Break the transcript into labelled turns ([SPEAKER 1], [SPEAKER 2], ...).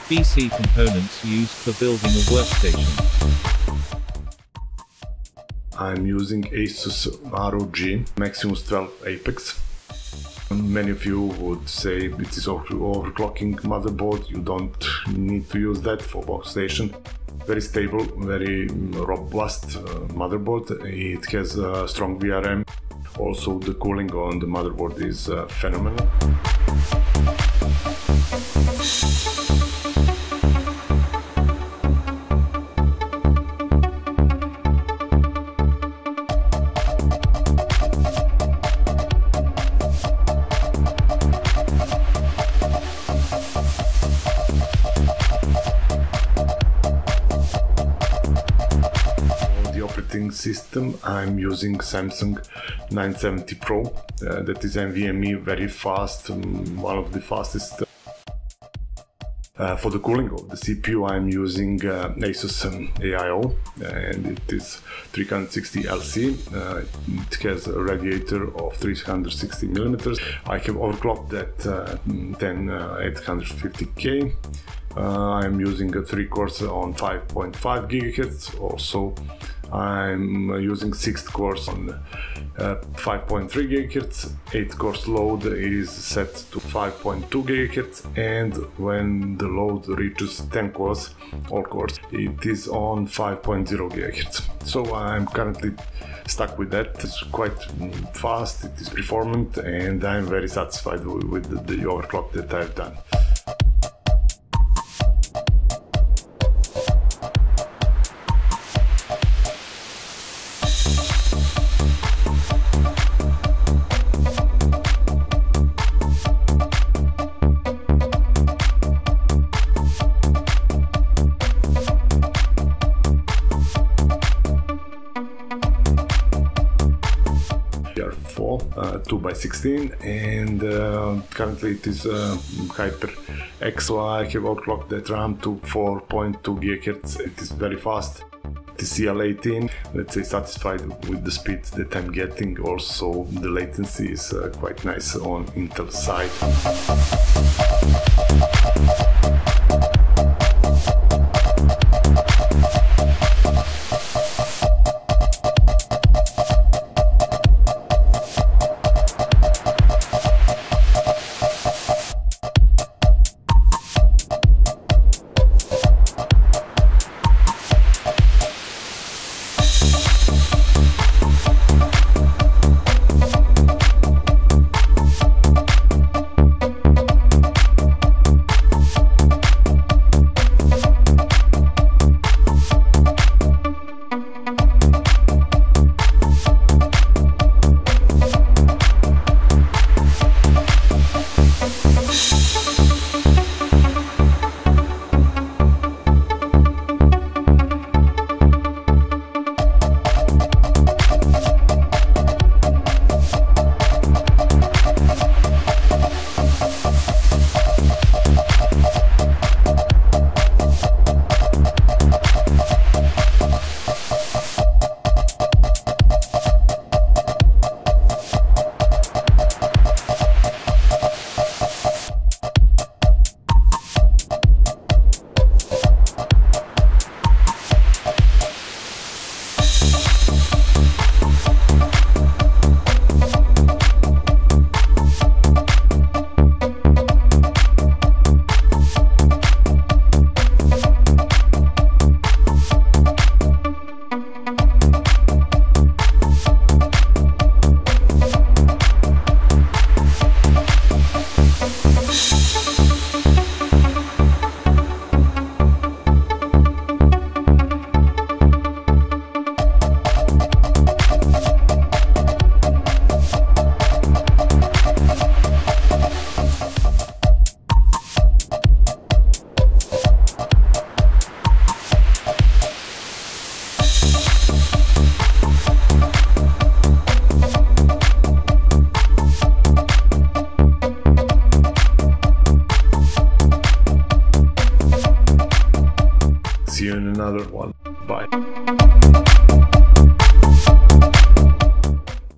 [SPEAKER 1] PC components used for building a workstation.
[SPEAKER 2] I'm using Asus ROG Maximus XII Apex. Many of you would say it is overclocking motherboard. You don't need to use that for workstation. Very stable, very robust motherboard. It has a strong VRM. Also, the cooling on the motherboard is phenomenal. System, I'm using Samsung 970 Pro. That is NVMe, very fast, one of the fastest. For the cooling of the CPU, I'm using Asus AIO, and it is 360LC. It has a radiator of 360mm. I have overclocked that 10850K. I'm using a 3-core on 5.5 GHz. Also, I'm using 6th core on 5.3 GHz. 8th core load is set to 5.2 GHz, and when the load reaches 10 cores, all cores, it is on 5.0 GHz. So I'm currently stuck with that. It's quite fast, it is performant, and I'm very satisfied with the overclock that I've done. DDR4 2x16, and currently it is HyperX, so I have overclocked that RAM to 4.2 GHz. It is very fast. The CL18, let's say, satisfied with the speed that I'm getting. Also, the latency is quite nice on Intel side. See you in another one. Bye.